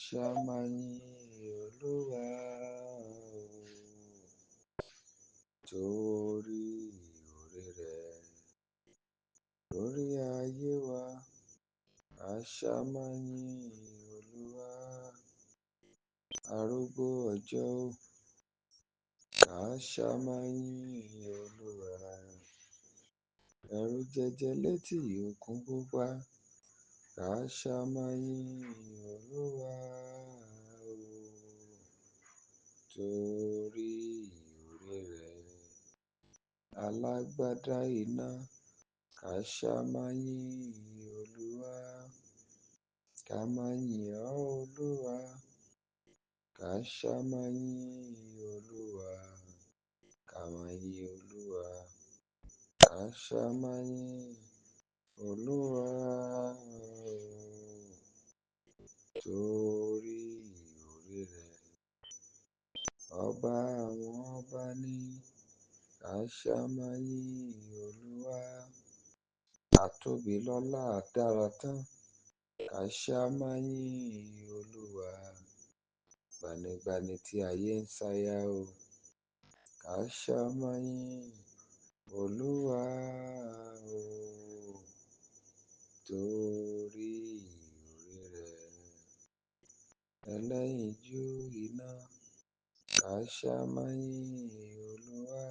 ṣá máa yìn Olúwa torí oore rẹ̀ lórí ayé wa. A ṣá máa yìn Olúwa arúgbó ọjọ́ o. A ṣá máa yìn Olúwa ẹ̀rù jẹjẹ létí òkun pupa. A ṣá máa yìn Olúwa torí oore rẹ̀ alágbádá iná. Ká ṣá máa yìn Olúwa, ká máa yìn ọ́ Olúwa. Ká ṣá máa yìn Olúwa, ká máa yìn Olúwa. Ká ṣá máa yìn Olúwa torí oore rẹ̀. Ọba àwọn ọba ni. Ká ṣá máa yìn Olúwa. Àtóbi lọ́lá dára tán. Ká ṣá máa yìn Olúwa. Gbanigbani tí ayé ń sáyà o. Ká ṣá máa yìn Olúwa torí oore rẹ̀ ẹlẹ́yinjú iná. Ká ṣá máa yìn Olúwa.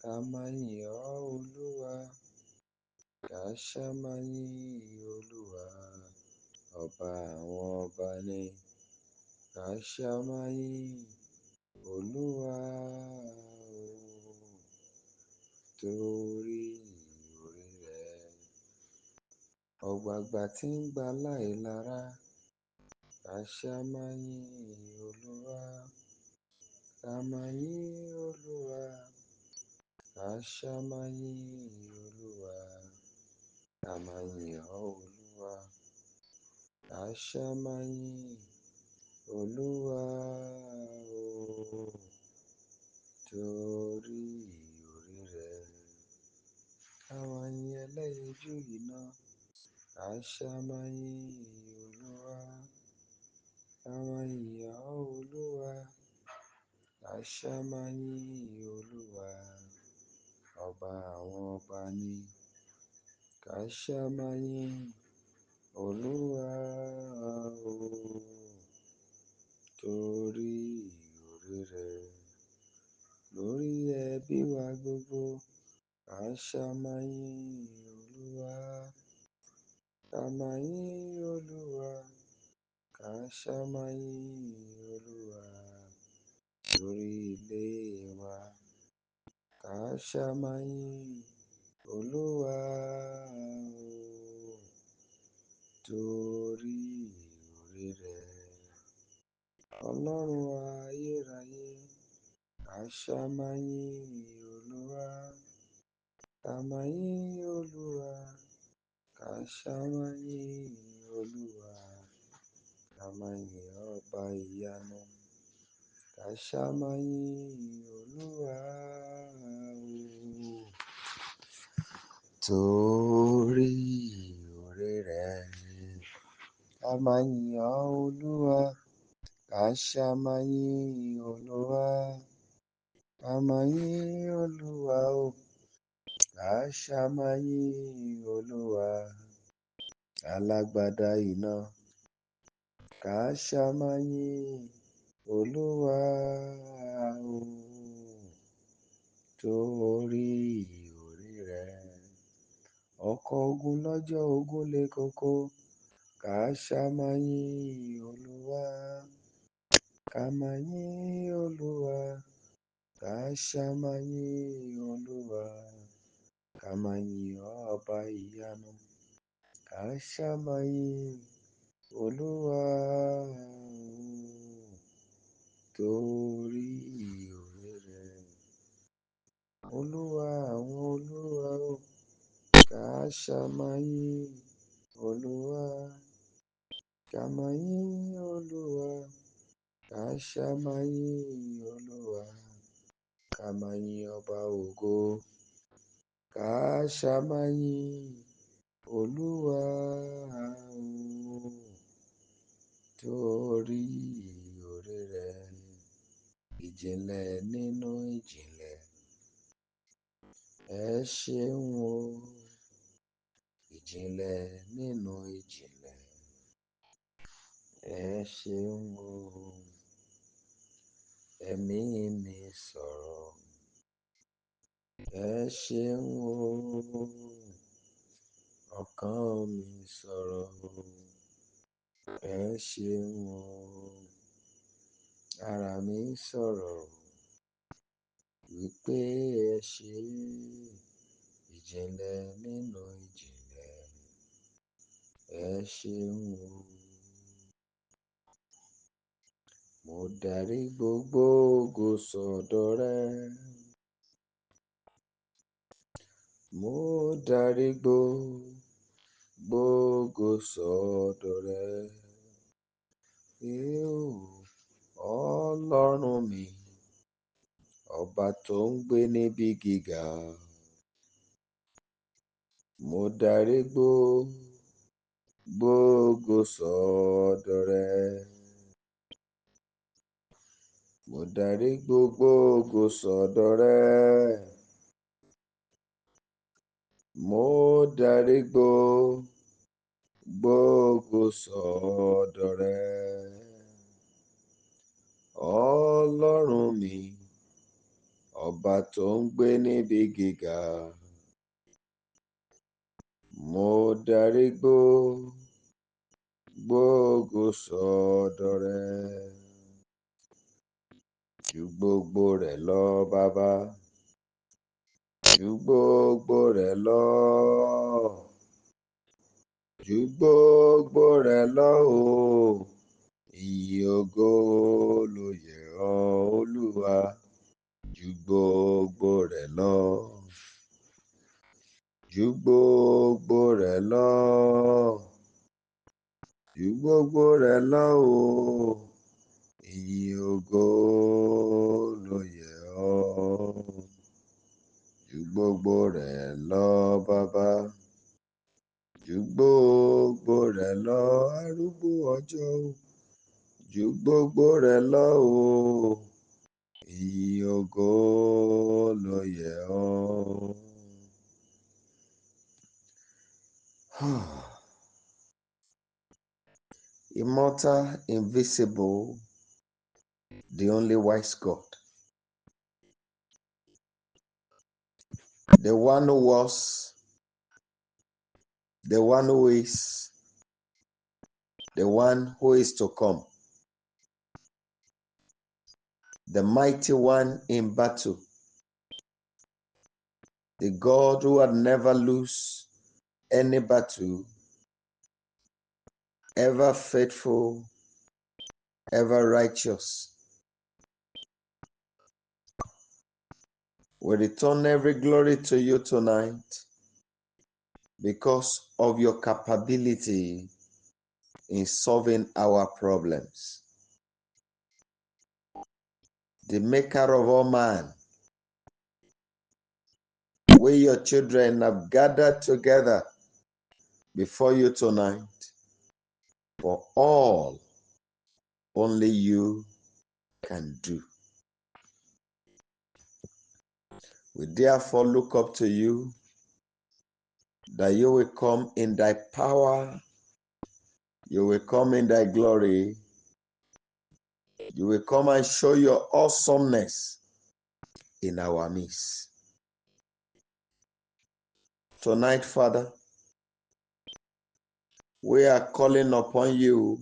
Ká máa yìn ọ́ Olúwa. Ká ṣá máa yìn Olúwa. Ọba àwọn ọba ni. Ká ṣá máa yìn Olúwa torí oore rẹ̀. Ọ̀gbàgbà tí ń gba láìlára. Ká ṣá máa yìn Olúwa. Ká máa yìn Olúwa. Ká ṣá máa yìn Olúwa. Ká máa yìn ọ́ Olúwa. Ká ṣá máa yìn Olúwa torí oore rẹ̀. Ká máa yìn ẹlẹ́yinjú iná. Ká ṣá máa yìn Olúwa. Ká máa yìn ọ́ Olúwa. Ká ṣá máa yìn Olúwa. Ọba àwọn ọba ni. Ká ṣá máa yìn Olúwa torí oore rẹ̀ lórí ẹbí wa gbogbo. Ká ṣá máa yìn Olúwa. Ká máa yìn Olúwa. Ká ṣá máa yìn Olúwa lórí ilé wa. Ká ṣá máa yìn Olúwa torí oore rẹ̀. Ọlọ́run ayérayé. Ká ṣá máa yìn Olúwa. Ká máa yìn Olúwa. Ká ṣá máa yìn Olúwa. Ká máa yìn ọba ìyanu. Ká ṣá máa yìn Olúwa torí oore rẹ̀. Ká máa yìn ọ́ Olúwa. Ká ṣá máa yìn Olúwa. Ká máa yìn Olúwa o. Ká ṣá máa yìn Olúwa alágbádá iná. Ká ṣá máa yìn Olúwa torí oore rẹ̀. Ọkọ̀ ogun lọ́jọ́ ogun le koko. Ká ṣá máa yìn Olúwa. Ká máa yìn Olúwa. Ká ṣá máa yìn Olúwa. Ká máa yìn ọba ìyanu. Ká ṣá máa yìn Olúwa torí oore rẹ̀. Olúwa àwọn olúwa o. Ká ṣá máa yìn Olúwa. Ká máa yìn Olúwa. Ká ṣá máa yìn Olúwa. Ká máa yìn ọba ògo. Ká ṣá máa yìn Olúwa torí oore rẹ̀ ìjìnlẹ̀ nínú ìjìnlẹ̀. Ẹ ṣeun o, ìjìnlẹ̀ nínú ìjìnlẹ̀. Ẹ ṣeun o, ẹ̀mí mi sọ̀rọ̀. Ẹ ṣeun o, ọkàn mi sọ̀rọ̀. Ẹ ṣeun o, ara mi sọ̀rọ̀ wípé ẹ ṣe ìjìnlẹ̀ nínú ìjìnlẹ̀. Ẹ ṣeun o. Mo darí gbogbo ògo sọ́dọ̀ rẹ. Mo darí gbogbo ògo sọ́dọ̀ rẹ. Ọlọ́run mi, ọba tó ń gbé níbi gíga. Mo darí gbogbo ògo sọ́dọ̀ rẹ. Mo darí gbogbo ògo sọ́dọ̀ rẹ. Mo darí gbogbo ògo sọ́dọ̀ rẹ. Ọlọ́run mi, ọba tó ń gbé níbi gíga. Mo darí gbogbo ògo sọ́dọ̀ rẹ. Ju gbogbo rẹ̀ lọ, bàbá. Ju gbogbo rẹ̀ lọ. Ju gbogbo rẹ̀ lọ o. Ìyìn ògo ló yẹ ọ́, Olúwa. Ju gbogbo rẹ̀ lọ. Ju gbogbo rẹ̀ lọ. Ju gbogbo rẹ̀ lọ o. Ìyìn ògo ló yẹ ọ́. Ju gbogbo rẹ̀ lọ, bàbá. Ju gbogbo rẹ̀ lọ, arúgbó ọjọ́. Ju gbogbo rẹ̀ lọ o. Ìyìn ògo ló yẹ ọ́. Immortal, invisible, the only wise God. The one who was, the one who is, the one who is to come. The mighty one in battle. The God who had never lose any battle. Ever faithful, ever righteous. We return every glory to you tonight because of your capability in solving our problems. The maker of all man, we your children have gathered together before you tonight for all only you can do. We therefore look up to you, that you will come in thy power, you will come in thy glory, you will come and show your awesomeness in our midst. Tonight, Father, we are calling upon you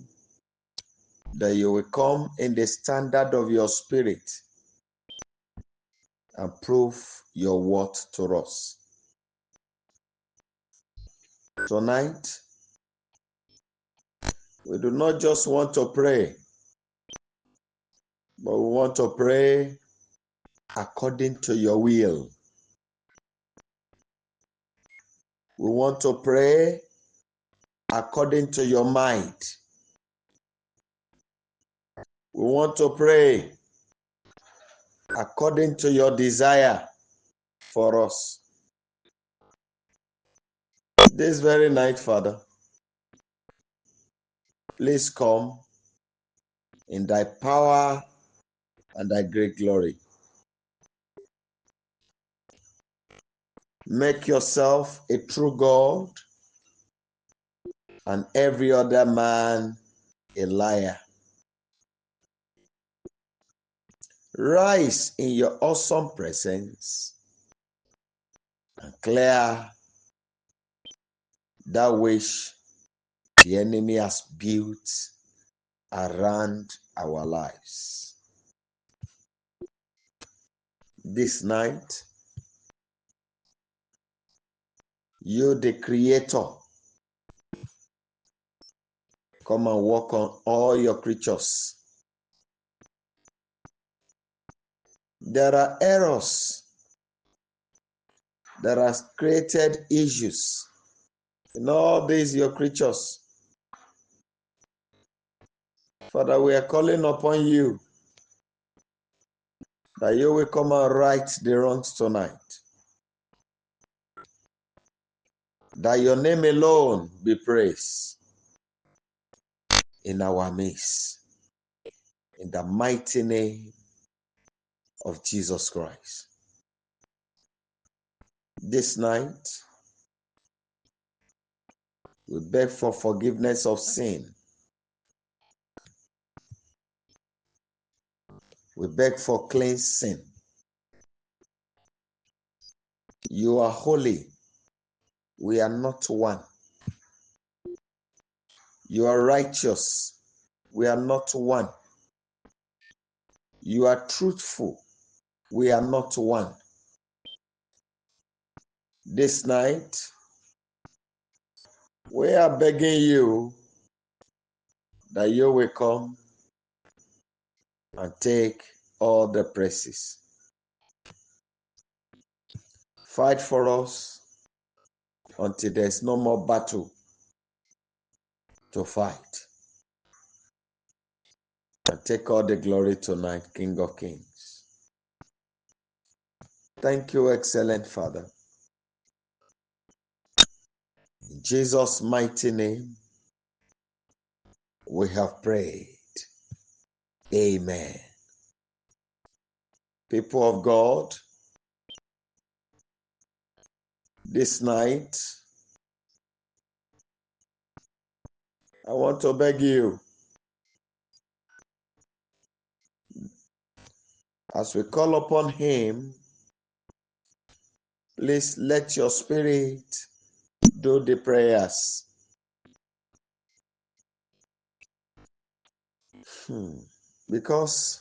that you will come in the standard of your spirit and prove your word to us. Tonight, we do not just want to pray, but we want to pray according to your will. We want to pray according to your might. We want to pray according to your desire for us. This very night, Father, please come in thy power and thy great glory. Make yourself a true God and every other man a liar. Rise in your awesome presence and clear that which the enemy has built around our lives. This night, you, the Creator, come and work on all your creatures. There are errors that has created issues in all these your creatures. Father, we are calling upon you that you will come and right the wrongs tonight. That your name alone be praised in our midst. In the mighty name of Jesus Christ. This night, we beg for forgiveness of sin. We beg for cleansing. You are holy. We are not one. You are righteous. We are not one. You are truthful. We are not one. This night, we are begging you that you will come and take all the praises. Fight for us until there's no more battle to fight. And take all the glory tonight, King of Kings. Thank you, excellent Father. In Jesus' mighty name, we have prayed. Amen. People of God, this night, I want to beg you, as we call upon Him, please let your spirit do the prayers. Because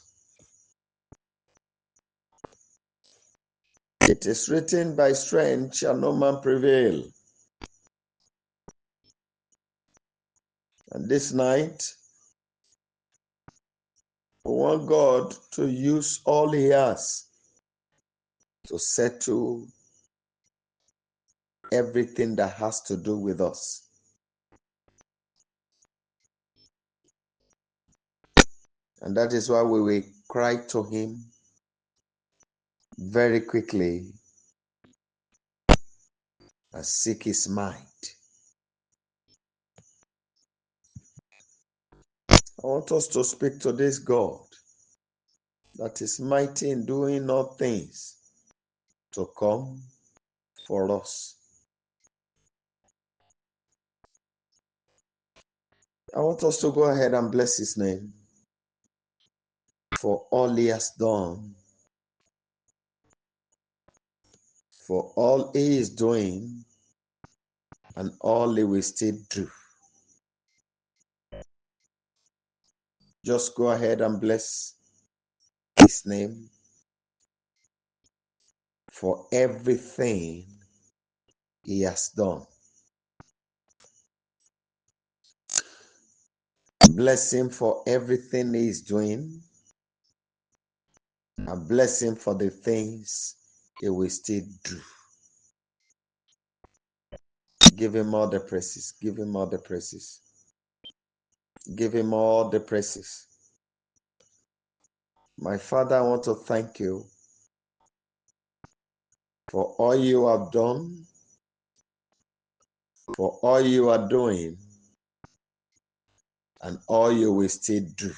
it is written, by strength shall no man prevail. And this night, we want God to use all He has to settle everything that has to do with us. And that is why we will cry to Him very quickly and seek His might. I want us to speak to this God that is mighty in doing all things to come for us. I want us to go ahead and bless His name for all He has done, for all He is doing, and all He will still do. Just go ahead and bless His name for everything He has done. Bless Him for everything He is doing, and bless Him for the things He will still do. Give Him all the praises. Give Him all the praises. Give Him all the praises. My Father, I want to thank you for all you have done, for all you are doing, and all you will still do.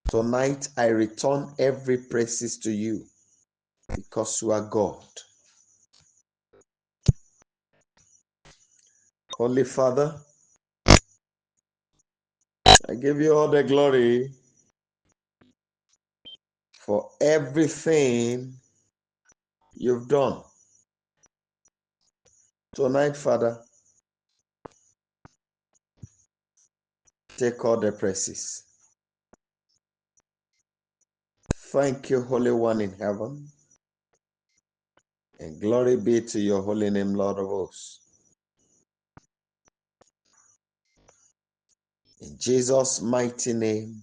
Tonight I return every praises to you because you are God. Holy Father, I give you all the glory for everything you've done. Tonight, Father, take all the praises. Thank you, Holy One in heaven, and glory be to your holy name, Lord of hosts. In Jesus' mighty name,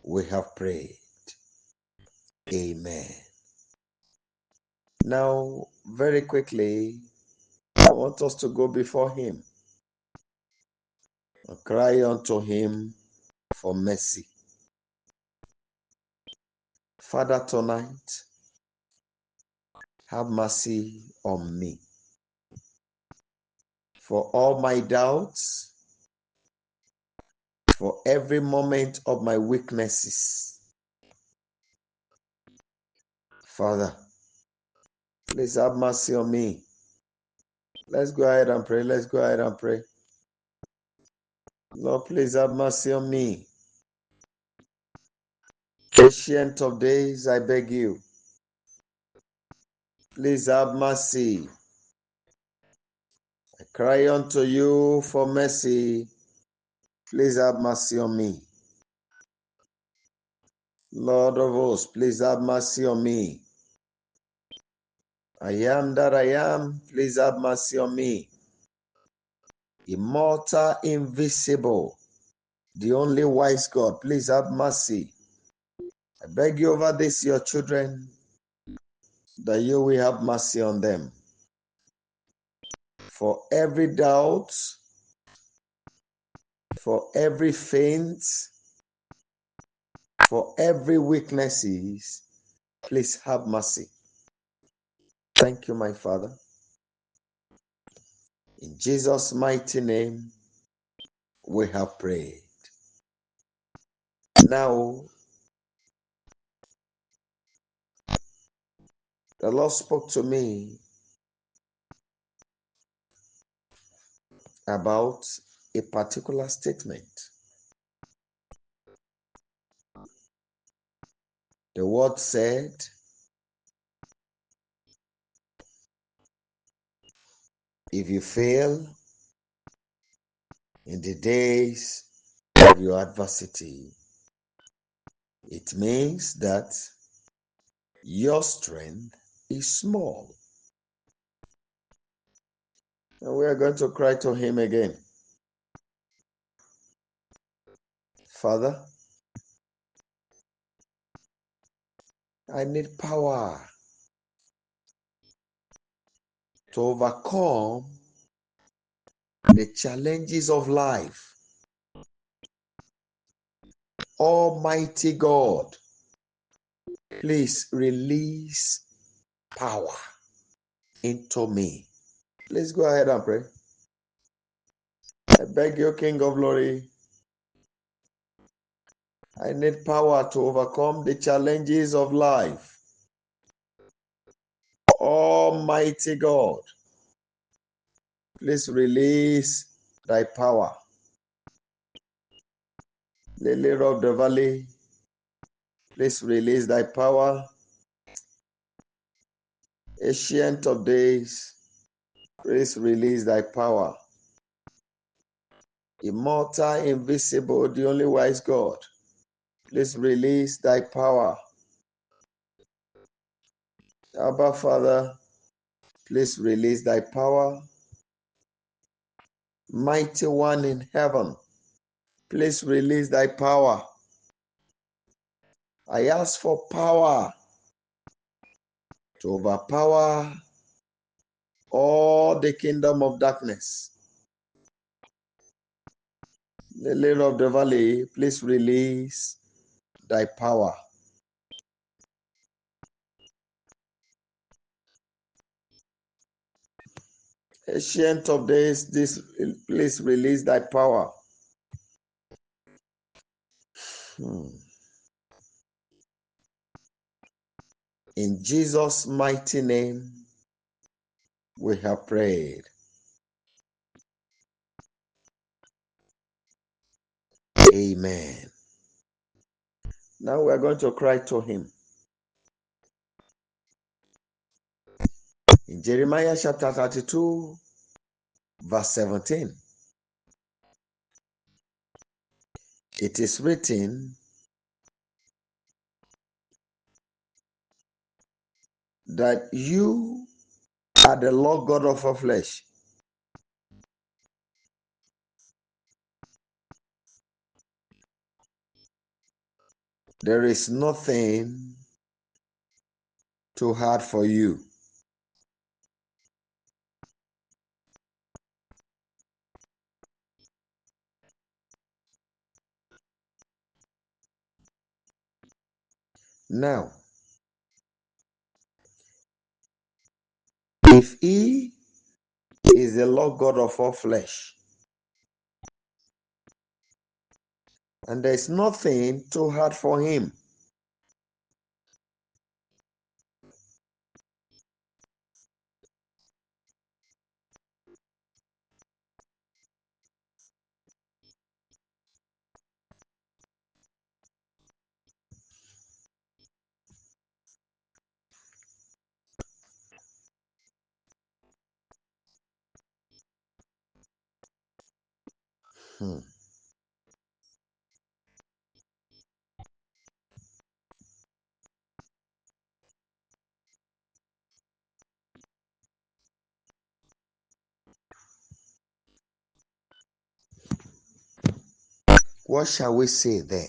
we have prayed. Amen. Now, very quickly, I want us to go before him and cry unto him for mercy. Father, tonight, have mercy on me. For all my doubts, for every moment of my weaknesses. Father, please have mercy on me. Let's go ahead and pray. Let's go ahead and pray. Lord, please have mercy on me. Ancient of days, I beg you. Please have mercy. I cry unto you for mercy. Please have mercy on me. Lord of hosts, please have mercy on me. I am that I am. Please have mercy on me. Immortal, invisible, the only wise God, please have mercy. I beg you over this, your children, that you will have mercy on them. For every doubt, for every faint, for every weaknesses, please have mercy. Thank you, my Father. In Jesus' mighty name, we have prayed. Now, the Lord spoke to me about a particular statement. The word said, if you fail in the days of your adversity, it means that your strength is small. And we are going to cry to him again. Father, I need power to overcome the challenges of life. Almighty God, please release power into me. Please go ahead and pray. I beg you, King of Glory, I need power to overcome the challenges of life. Almighty God, please release thy power. Lily of the valley, please release thy power. Ancient of days, please release thy power. Immortal, invisible, the only wise God, please release thy power. Abba, Father, please release thy power. Mighty one in heaven, please release thy power. I ask for power to overpower all the kingdom of darkness. Lily of the valley, please release thy power. Ancient of days, please release thy power. In Jesus' mighty name, we have prayed. Amen. Now we are going to cry to him. In Jeremiah chapter 32, verse 17, it is written that you are the Lord God of all flesh. There is nothing too hard for you. Now, if he is the Lord God of all flesh, and there is nothing too hard for him, what shall we say then?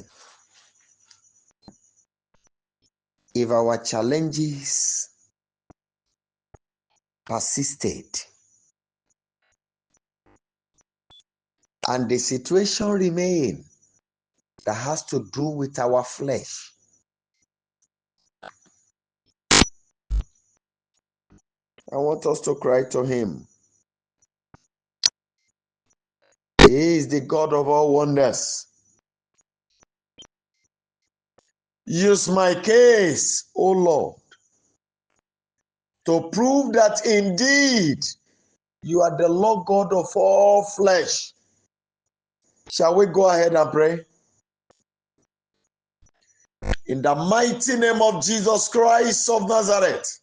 If our challenges persisted and the situation remained that has to do with our flesh, I want us to cry to him. He is the God of all wonders. Use my case, O Lord, to prove that indeed you are the Lord God of all flesh. Shall we go ahead and pray? In the mighty name of Jesus Christ of Nazareth,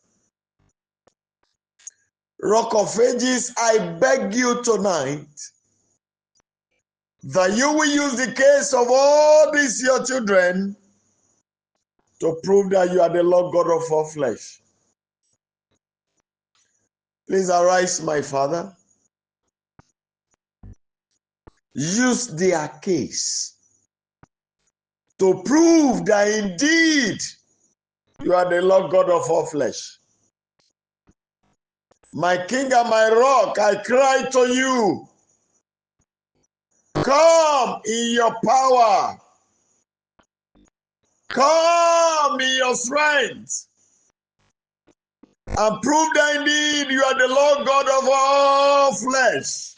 Rock of Ages, I beg you tonight that you will use the case of all these your children to prove that you are the Lord God of all flesh. Please arise, my Father. Use their case to prove that indeed you are the Lord God of all flesh. My King and my Rock, I cry to you. Come in your power. Come in your strength. And prove that indeed you are the Lord God of all flesh.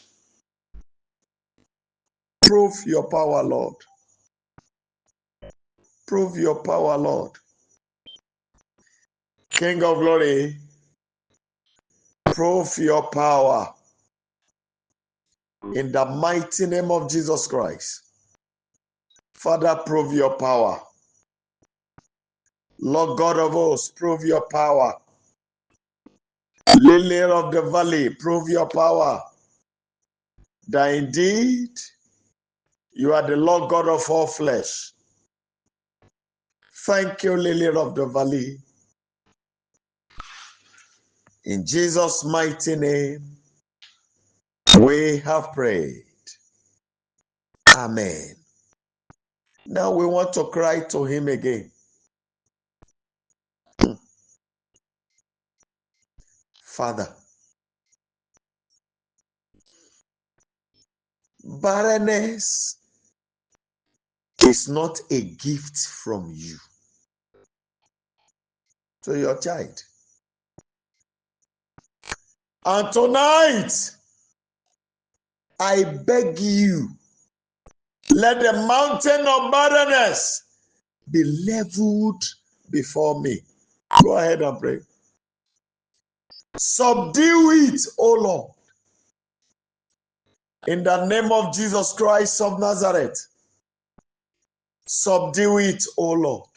Prove your power, Lord. Prove your power, Lord. King of glory, prove your power in the mighty name of Jesus Christ. Father, prove your power. Lord God of hosts, prove your power. Lily of the valley, prove your power. That indeed you are the Lord God of all flesh. Thank you, Lily of the valley. In Jesus' mighty name, we have prayed. Amen. Now we want to cry to him again. Father, barrenness is not a gift from you to your child. And tonight, I beg you Let the mountain of barrenness be leveled before me. Go ahead and pray. Subdue it, O Lord. In the name of Jesus Christ of Nazareth. Subdue it, O Lord.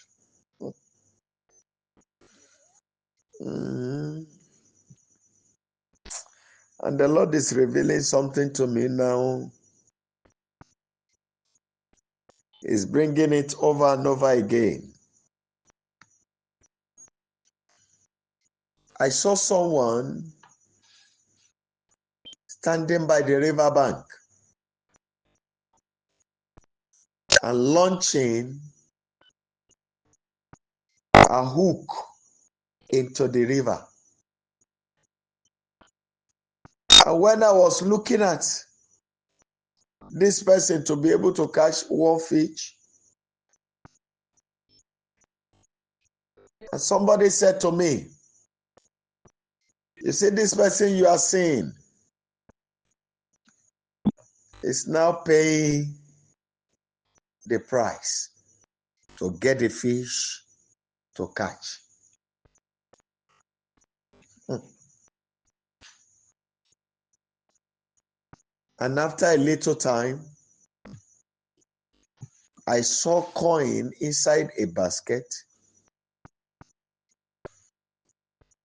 And the Lord is revealing something to me now. He's bringing it over and over again. I saw someone standing by the riverbank and launching a hook into the river. And when I was looking at this person to be able to catch one fish, and somebody said to me, you see, this person you are seeing is now paying the price to get the fish to catch. And after a little time, I saw coin inside a basket,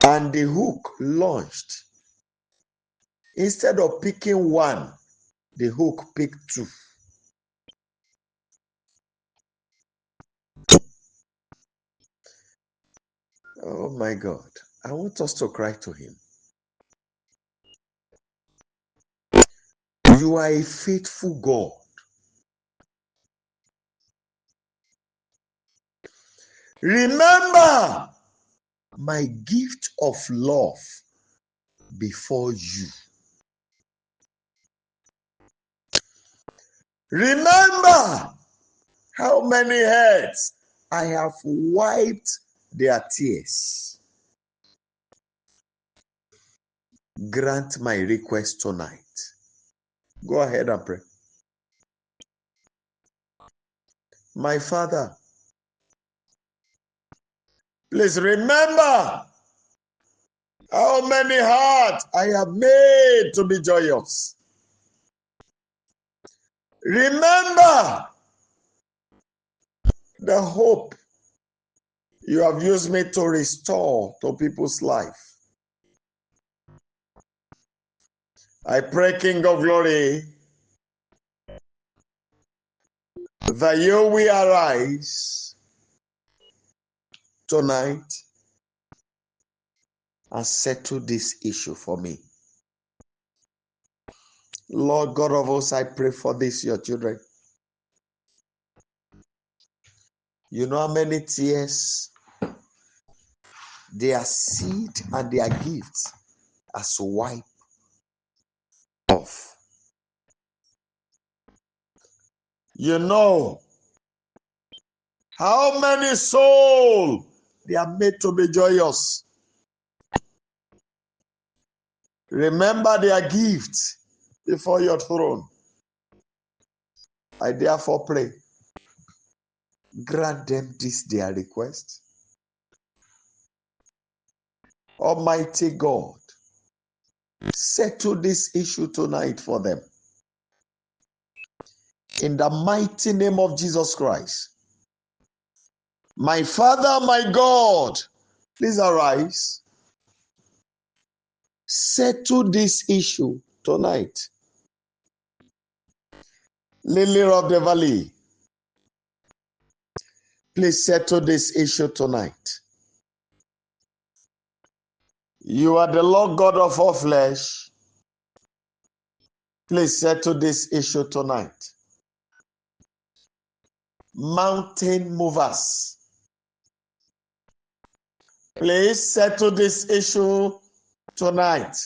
and the hook launched. Instead of picking one, the hook picked two. Oh my God. I want us to cry to him. You are a faithful God. Remember my gift of love before you. Remember how many heads I have wiped their tears. Grant my request tonight. Go ahead and pray. My Father, please remember how many hearts I have made to be joyous. Remember the hope you have used me to restore to people's life. I pray, King of Glory, that you will arise tonight and settle this issue for me. Lord God of hosts, I pray for this, your children. You know how many tears, their seed and their gifts as wiped off. You know how many souls they are made to be joyous. Remember their gifts before your throne. I therefore pray, grant them this their request. Almighty God, settle this issue tonight for them. In the mighty name of Jesus Christ. My Father, my God, please arise. Settle this issue tonight. Lily of the Valley, please settle this issue tonight. You are the Lord God of all flesh. Please settle this issue tonight. Mountain movers, please settle this issue tonight.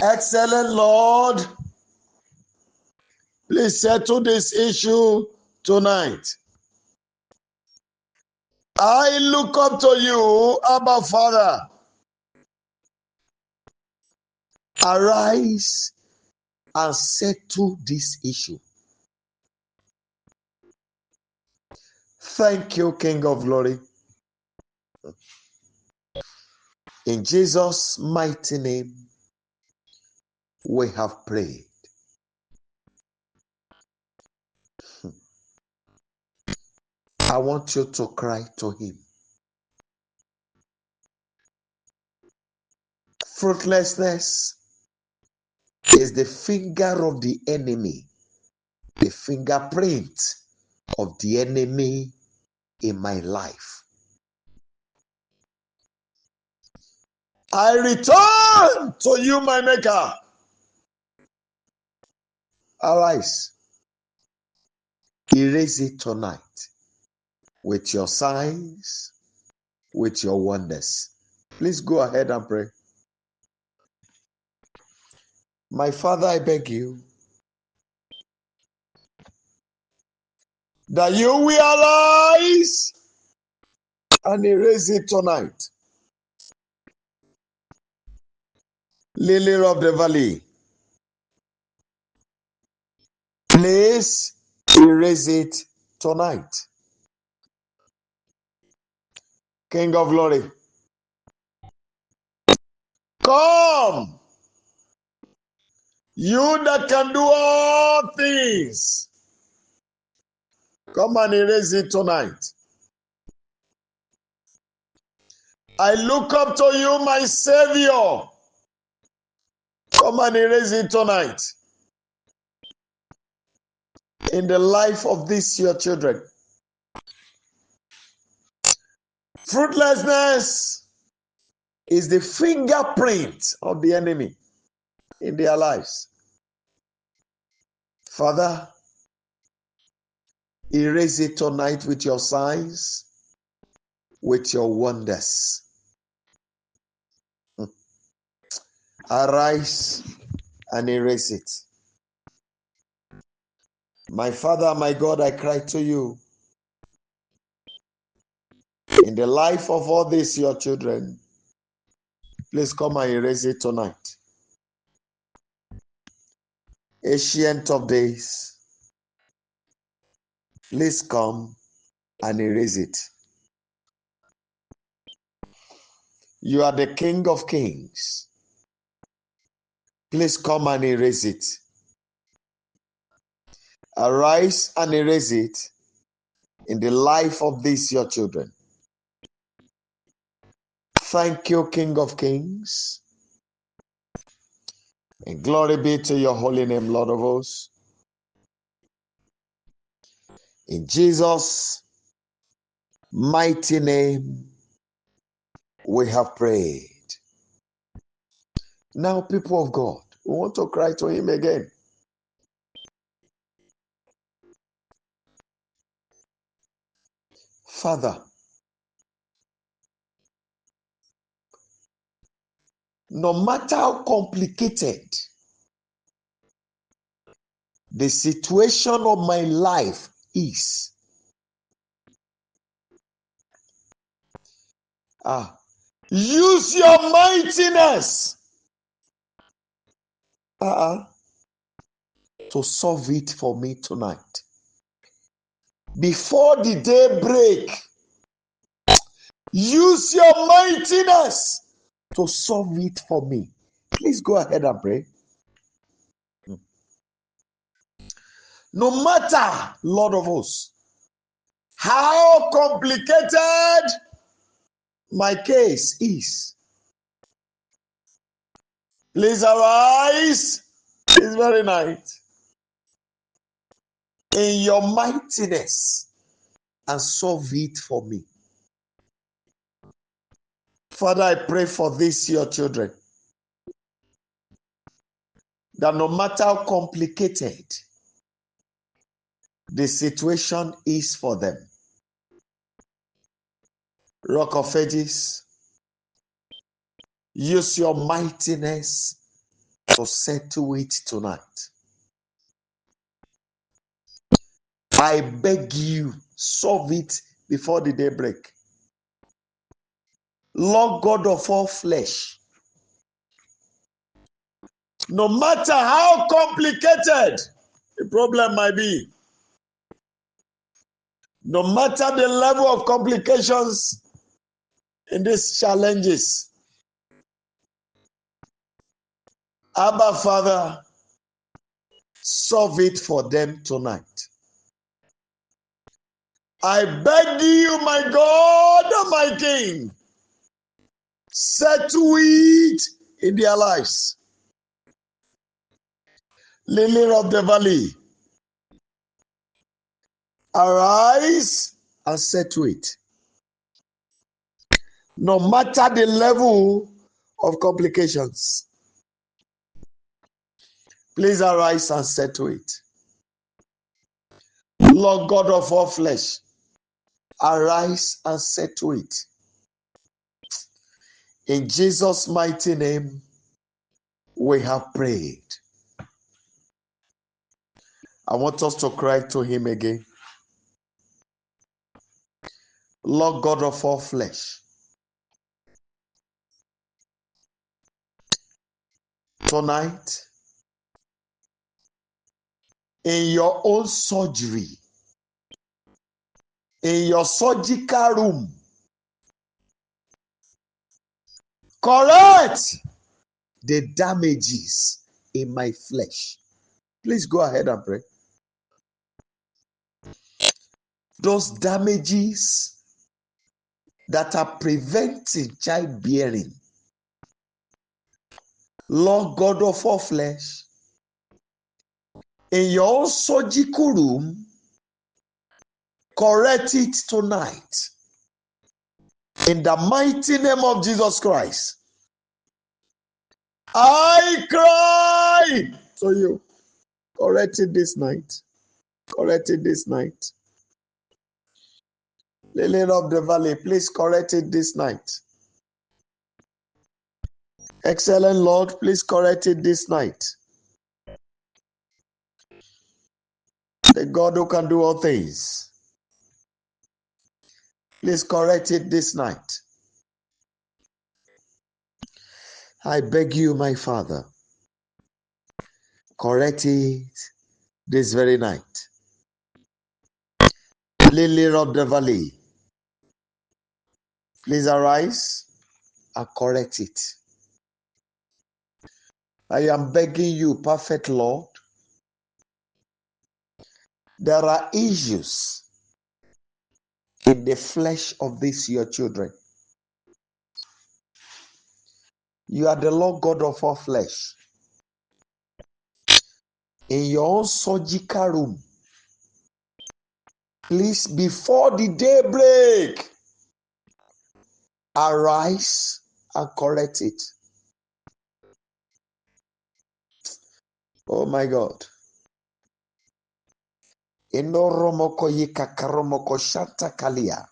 Excellent Lord, please settle this issue tonight. I look up to you, Abba Father. Arise and settle this issue. Thank you, King of Glory. In Jesus' mighty name, we have prayed. I want you to cry to him. Fruitlessness is the finger of the enemy, the fingerprint of the enemy in my life. I return to you, my Maker. Arise. Erase it tonight with your signs, with your wonders. Please go ahead and pray. My Father, I beg you that you will arise and erase it tonight. Lily of the valley, please erase it tonight. King of glory, come. You that can do all things, come and erase it tonight. I look up to you, my Savior. Come and erase it tonight. In the life of these your children. Fruitlessness is the fingerprint of the enemy in their lives. Father, erase it tonight with your signs, with your wonders. Arise and erase it. My Father, my God, I cry to you. In the life of all these your children, please come and erase it tonight. Ancient of days, please come and erase it. You are the King of Kings. Please come and erase it. Arise and erase it in the life of these your children. Thank you, King of Kings. And glory be to your holy name, Lord of hosts. In Jesus' mighty name, we have prayed. Now, people of God, we want to cry to him again. Father, no matter how complicated the situation of my life is, use your mightiness to solve it for me tonight. Before the day break, use your mightiness to solve it for me. Please go ahead and pray. No matter, Lord of hosts, how complicated my case is, please arise this very night in your mightiness and solve it for me. Father, I pray for this, your children, that no matter how complicated the situation is for them, Rock of Ages, use your mightiness to settle it tonight. I beg you, solve it before the day break. Lord God of all flesh, No matter how complicated the problem might be, no matter the level of complications in these challenges, Abba Father, solve it for them tonight. I beg you, my God and my King, settle it in their lives. Lily of the valley, arise and settle it. No matter the level of complications, please arise and settle it. Lord God of all flesh, arise and settle it. In Jesus' mighty name, we have prayed. I want us to cry to him again. Lord God of all flesh, tonight, in your own surgery, in your surgical room, correct the damages in my flesh. Please go ahead and pray. Those damages that are preventing childbearing, Lord God of all flesh, in your own surgical room, correct it tonight. In the mighty name of Jesus Christ, I cry to you. Correct it this night. Correct it this night. Lily of the valley, please correct it this night. Excellent Lord, please correct it this night. The God who can do all things, please correct it this night. I beg you, my Father, correct it this very night. Lily of the valley, please arise and correct it. I am begging you, perfect Lord. There are issues in the flesh of these your children. You are the Lord God of all flesh. In your own surgical room, please, before the day break, arise and correct it. Oh my God. Inoromoko yikakaromoko shanta kalia.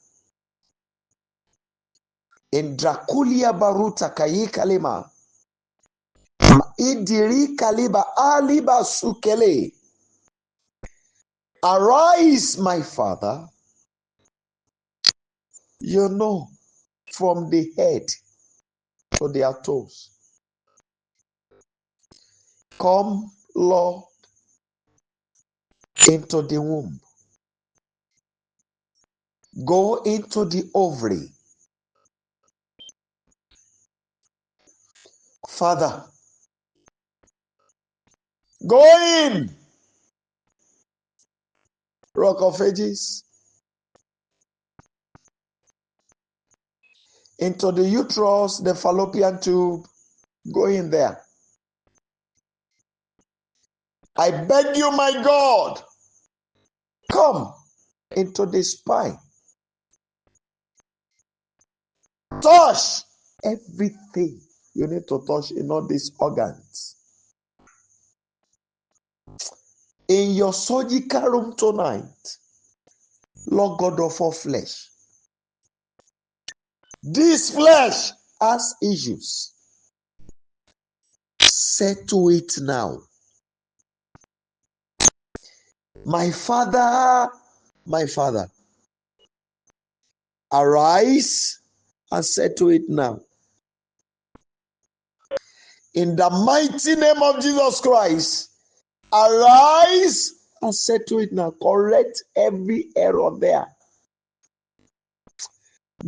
Indrakulia baruta kayikalima. Idiri kaliba aliba sukele. Arise, my Father. You know, from the head to their toes. Come, Lord, into the womb. Go into the ovary. Father, go in. Rock of Ages. Into the uterus, the fallopian tube. Go in there. I beg you, my God, come into the spine. Touch everything you need to touch in all these organs. In your surgical room tonight, Lord God of all flesh, this flesh has issues. Settle it now. My Father, arise and settle it now. In the mighty name of Jesus Christ, arise and settle it now. Correct every error there.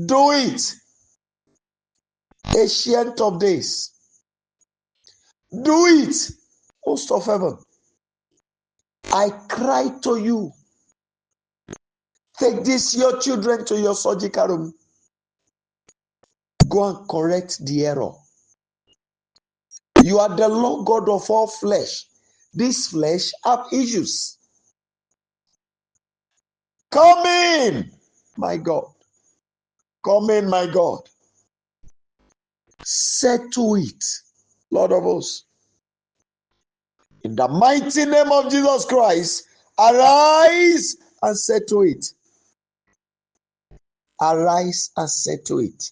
Do it. Ancient of days. Do it. Host of heaven. I cry to you. Take these your children to your surgical room. Go and correct the error. You are the Lord God of all flesh. This flesh have issues. Come in, my God. Come in, my God. Settle it, Lord of hosts. In the mighty name of Jesus Christ, arise and settle it. Arise and settle it.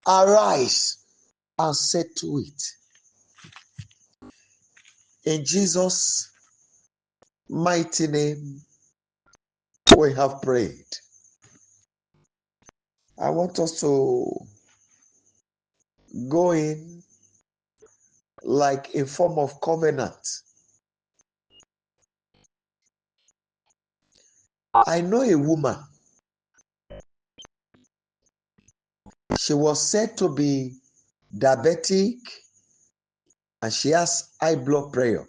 Arise and settle it. In Jesus' mighty name, we have prayed. I want us to go in like a form of covenant. I know a woman. She was said to be diabetic and she has high blood pressure.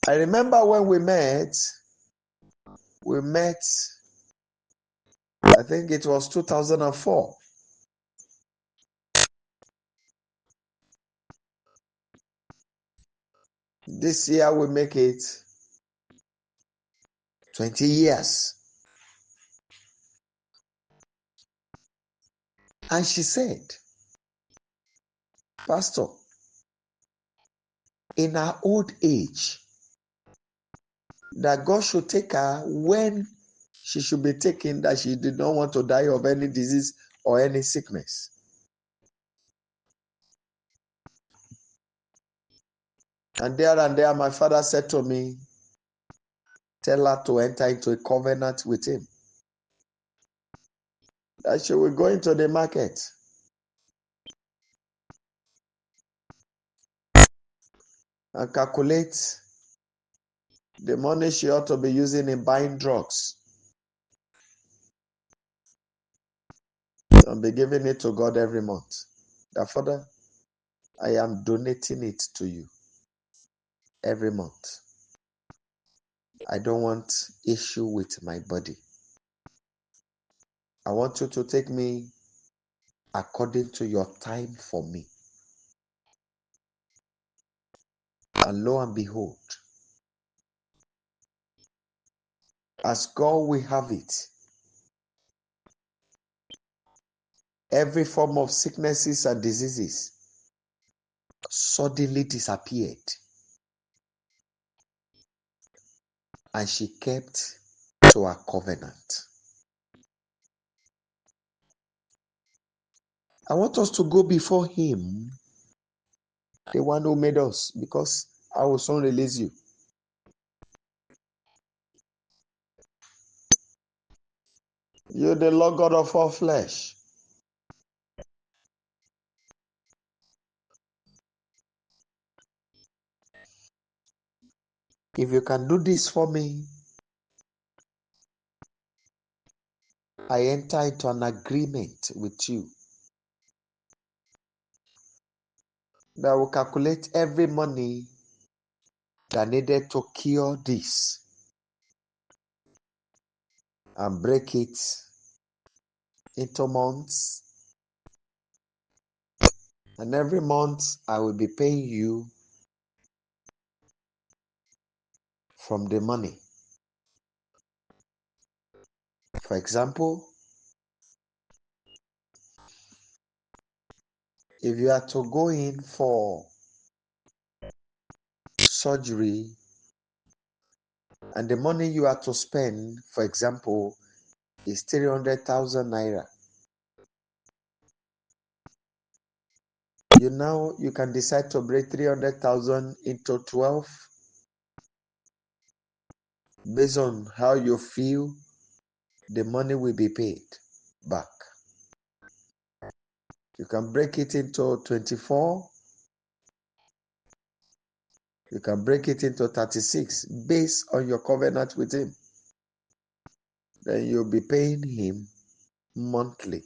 I remember when we met, I think it was 2004. This year we make it 20 years. And she said, Pastor, in her old age, that God should take her when she should be taken, that she did not want to die of any disease or any sickness. And there, my father said to me, tell her to enter into a covenant with him. That she will go into the market and calculate the money she ought to be using in buying drugs and be giving it to God every month. That Father, I am donating it to you every month. I don't want issue with my body. I want you to take me according to your time for me. And lo and behold, as God will have it, every form of sicknesses and diseases suddenly disappeared. And she kept to her covenant. I want us to go before him, the one who made us, because I will soon release you. You're the Lord God of all flesh. If you can do this for me, I enter into an agreement with you that will calculate every money that needed to cure this and break it into months. And every month I will be paying you from the money. For example, if you are to go in for surgery and the money you are to spend, for example, is 300,000 naira, you can decide to break 300,000 into 12 based on how you feel the money will be paid back. You can break it into 24. You can break it into 36 based on your covenant with him. Then you'll be paying him monthly.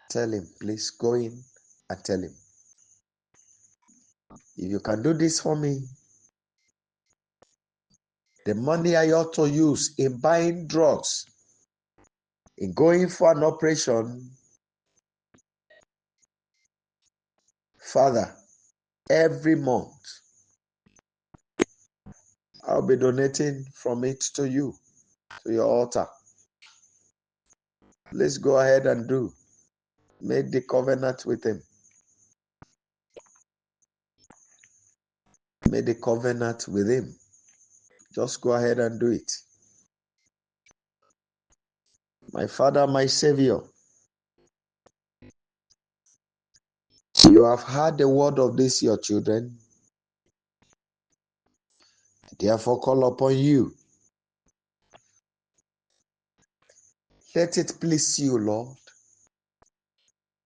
Tell him, please go in and tell him, if you can do this for me, the money I ought to use in buying drugs, in going for an operation, Father, every month, I'll be donating from it to you, to your altar. Let's go ahead and do. Make the covenant with him. Make the covenant with him. Just go ahead and do it. My Father, my Savior, you have heard the word of this, your children. Therefore, call upon you. Let it please you, Lord,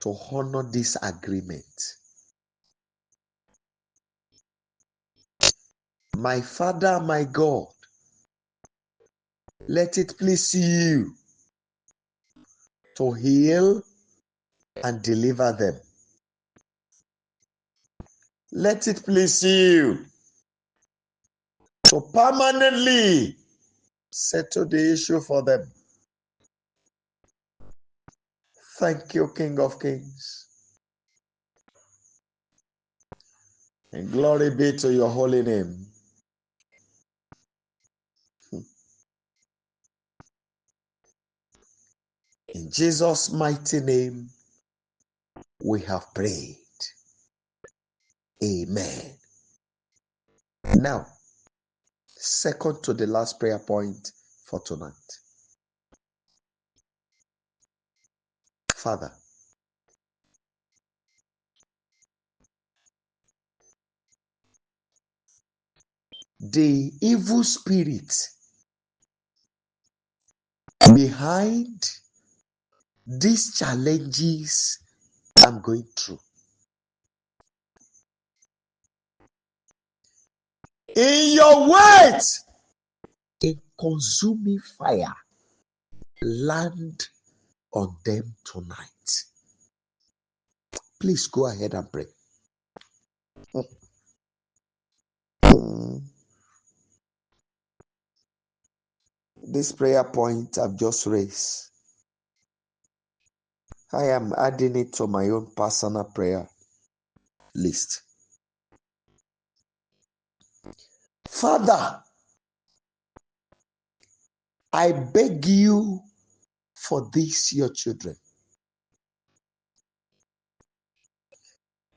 to honor this agreement. My Father, my God, let it please you to heal and deliver them. Let it please you to permanently settle the issue for them. Thank you, King of Kings. And glory be to your holy name. In Jesus' mighty name, we have prayed. Amen. Now, second to the last prayer point for tonight. Father, the evil spirit behind these challenges I'm going through, in your words, a consuming fire, land on them tonight. Please go ahead and pray. This prayer point I've just raised, I am adding it to my own personal prayer list. Father, I beg you for these your children,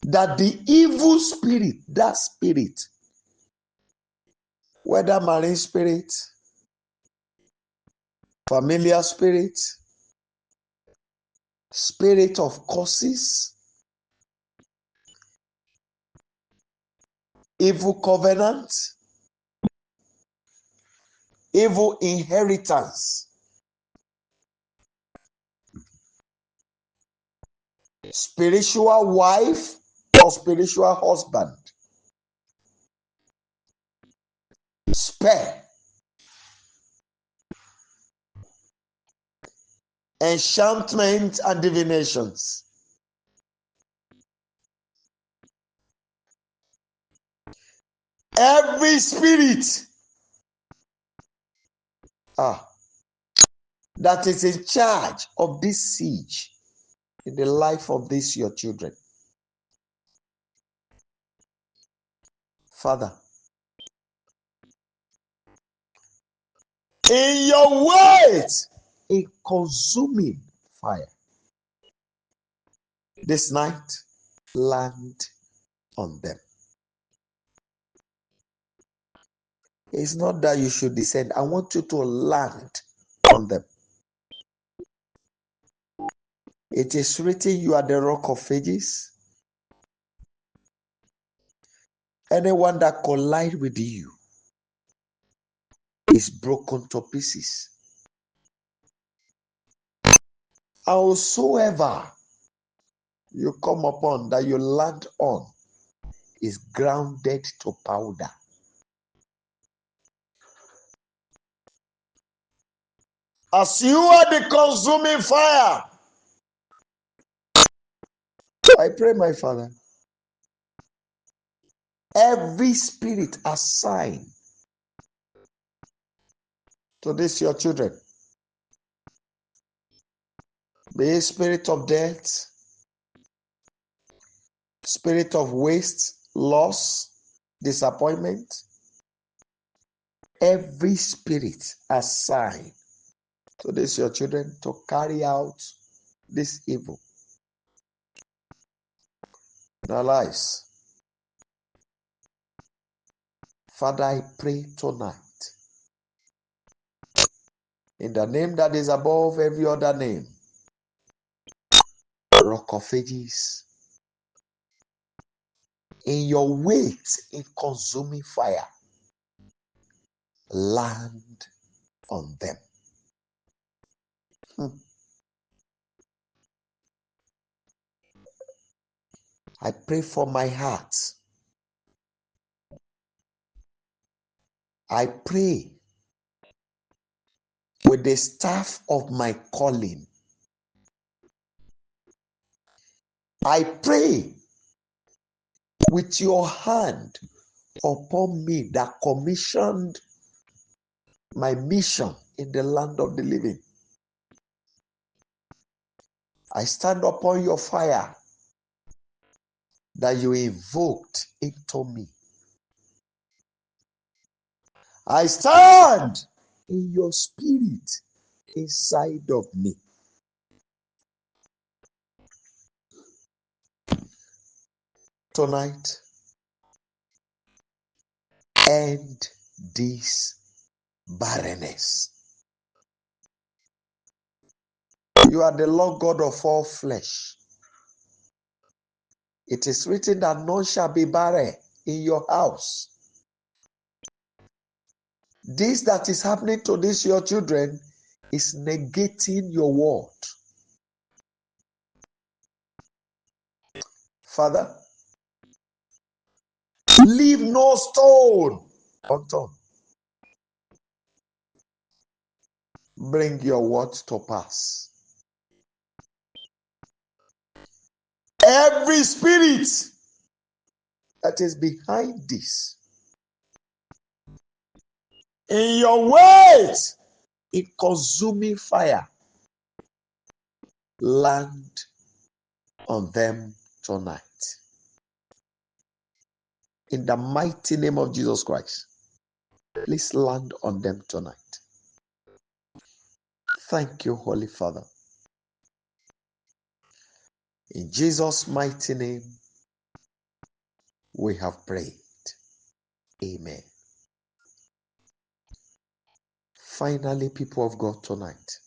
that the evil spirit, that spirit, whether marine spirit, familiar spirit, spirit of curses, evil covenant, evil inheritance, spiritual wife or spiritual husband, spare, enchantment and divinations, every spirit that is in charge of this siege in the life of these your children. Father, in your words, a consuming fire, this night, land on them. It's not that you should descend. I want you to land on them. It is written, you are the rock of ages. Anyone that collides with you is broken to pieces. Howsoever you come upon, that you land on, is grounded to powder. As you are the consuming fire, I pray, my Father, every spirit assigned to this your children, be it spirit of death, spirit of waste, loss, disappointment, every spirit assigned to this your children to carry out this evil in our lives. Father, I pray tonight, in the name that is above every other name, Rock of Ages, in your weight in consuming fire, land on them. I pray for my heart. I pray with the staff of my calling. I pray with your hand upon me that commissioned my mission in the land of the living. I stand upon your fire that you invoked into me. I stand in your spirit inside of me. Tonight, end this barrenness. You are the Lord God of all flesh. It is written that none shall be barren in your house. This that is happening to these your children is negating your word. Father, leave no stone unturned. Bring your word to pass. Every spirit that is behind this, in your ways, in consuming fire, land on them tonight. In the mighty name of Jesus Christ, please land on them tonight. Thank you, Holy Father. In Jesus' mighty name, we have prayed. Amen. Finally, people of God tonight,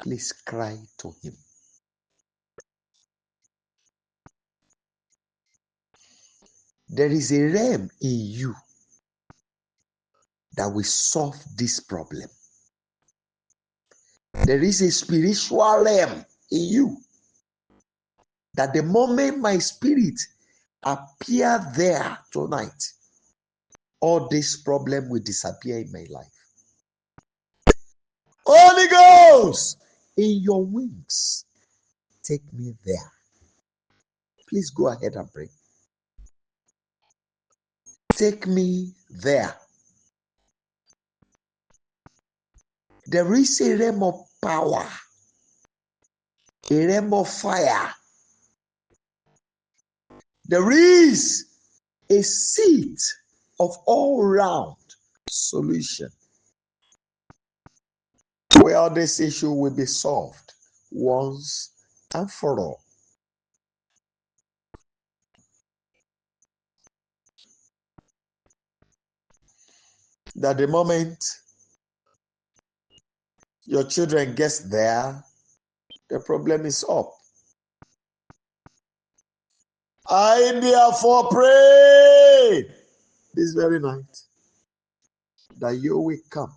please cry to Him. There is a realm in you that will solve this problem. There is a spiritual realm in you that the moment my spirit appear there tonight, all this problem will disappear in my life. Holy Ghost, in your wings, take me there. Please go ahead and pray. Take me there. There is a realm of power, a realm of fire. There is a seat of all-round solution where this issue will be solved once and for all. That the moment your children gets there, the problem is up. I therefore pray this very night that you will come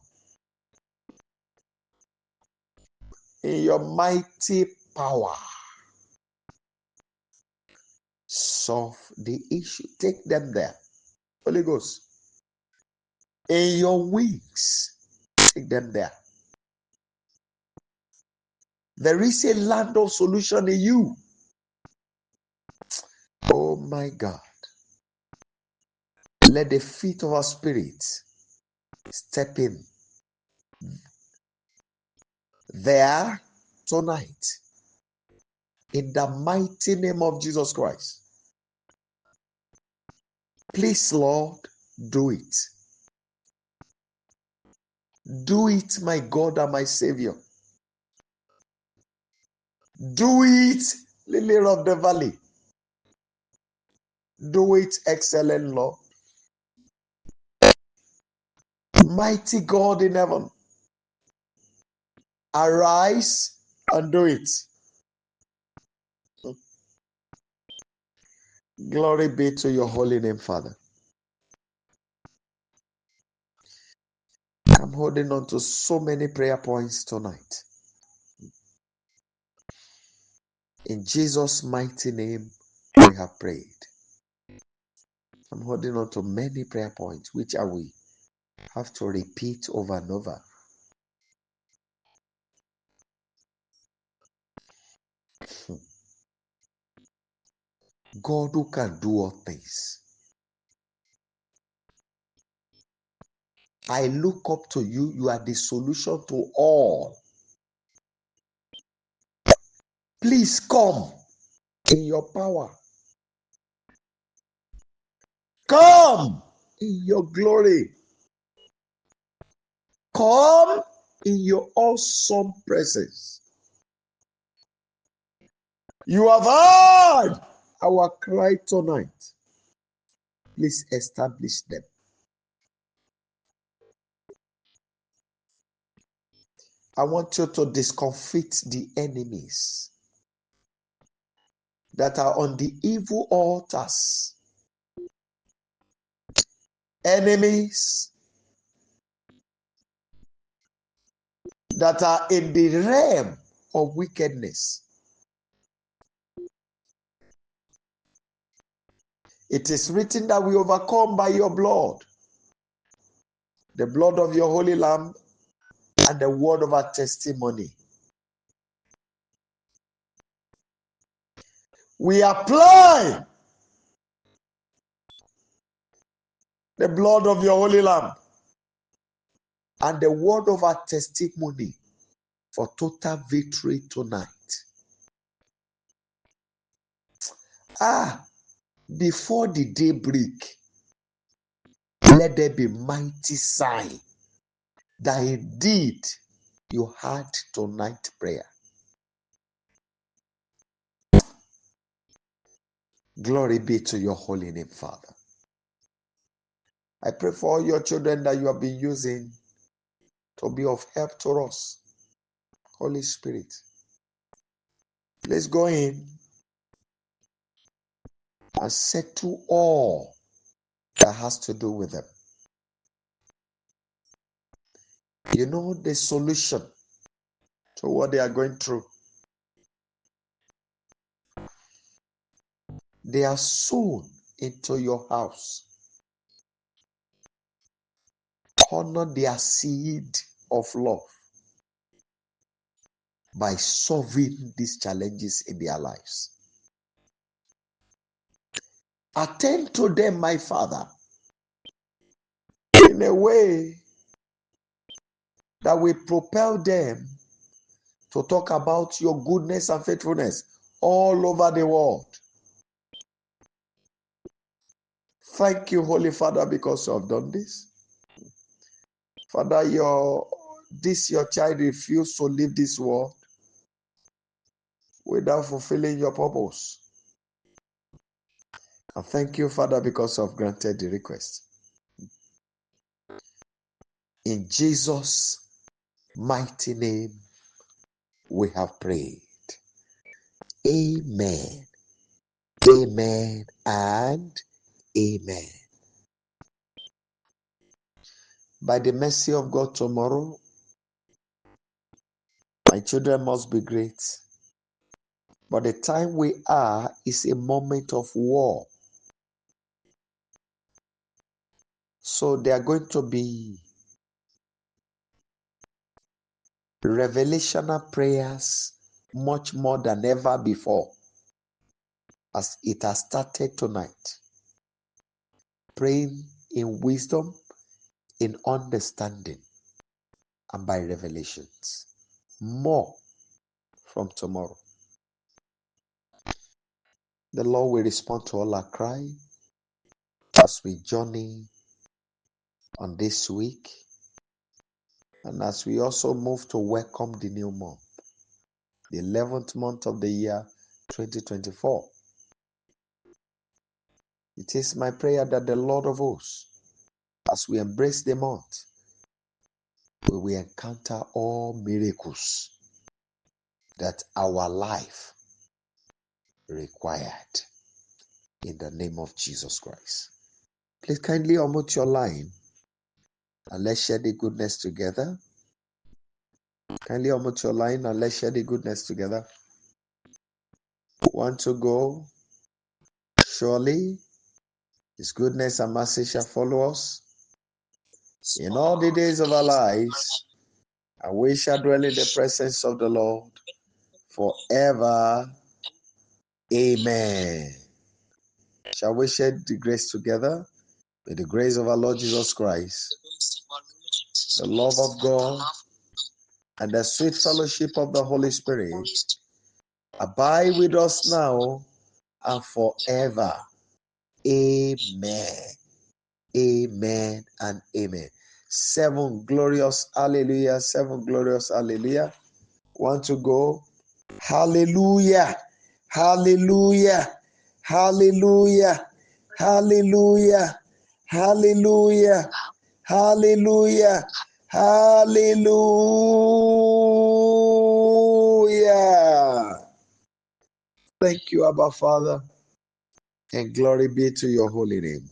in your mighty power. Solve the issue. Take them there. Holy Ghost, in your wings, take them there. There is a land of solution in you. Oh my God. Let the feet of our spirit step in there tonight. In the mighty name of Jesus Christ. Please, Lord, do it. Do it, my God and my Savior. Do it, Lily of the Valley. Do it, excellent Lord. Mighty God in heaven. Arise and do it. Glory be to your holy name, Father. I'm holding on to so many prayer points tonight. In Jesus' mighty name, we have prayed. I'm holding on to many prayer points, which I will have to repeat over and over. God who can do all things. I look up to you. You are the solution to all. Please come in your power. Come in your glory. Come in your awesome presence. You have heard our cry tonight. Please establish them. I want you to discomfit the enemies that are on the evil altars. Enemies that are in the realm of wickedness. It is written that we overcome by your blood, the blood of your holy Lamb, and the word of our testimony. We apply the blood of your holy Lamb and the word of our testimony for total victory tonight. Before the day break, let there be mighty sign that indeed you had tonight prayer. Glory be to your holy name, Father. I pray for all your children that you have been using to be of help to us. Holy Spirit, let's go in and settle all that has to do with them. You know the solution to what they are going through. They are sown into your house. Honor their seed of love by solving these challenges in their lives. Attend to them, my Father, in a way that will propel them to talk about your goodness and faithfulness all over the world. Thank you, Holy Father, because you have done this. Father, your child refused to leave this world without fulfilling your purpose. And thank you, Father, because you have granted the request. In Jesus' mighty name, we have prayed. Amen. Amen and amen. By the mercy of God, tomorrow, my children must be great. But the time we are is a moment of war. So there are going to be revelational prayers much more than ever before, as it has started tonight. Praying in wisdom, in understanding, and by revelations. More from tomorrow. The Lord will respond to all our cry as we journey on this week, and as we also move to welcome the new month, the 11th month of the year 2024. It is my prayer that the Lord of hosts, as we embrace the month, we will encounter all miracles that our life required, in the name of Jesus Christ. Please kindly unmute your line and let's share the goodness together. Kindly unmute your line and let's share the goodness together. Want to go? Surely His goodness and mercy shall follow us in all the days of our lives, and we shall dwell in the presence of the Lord forever. Amen. Shall we share the grace together? May the grace of our Lord Jesus Christ, the love of God, and the sweet fellowship of the Holy Spirit abide with us now and forever. Amen. Amen and amen. 7 glorious hallelujah. 7 glorious hallelujah. Want to go? Hallelujah. Hallelujah. Hallelujah. Hallelujah. Hallelujah. Hallelujah. Hallelujah. Thank you, Abba Father, and glory be to your holy name.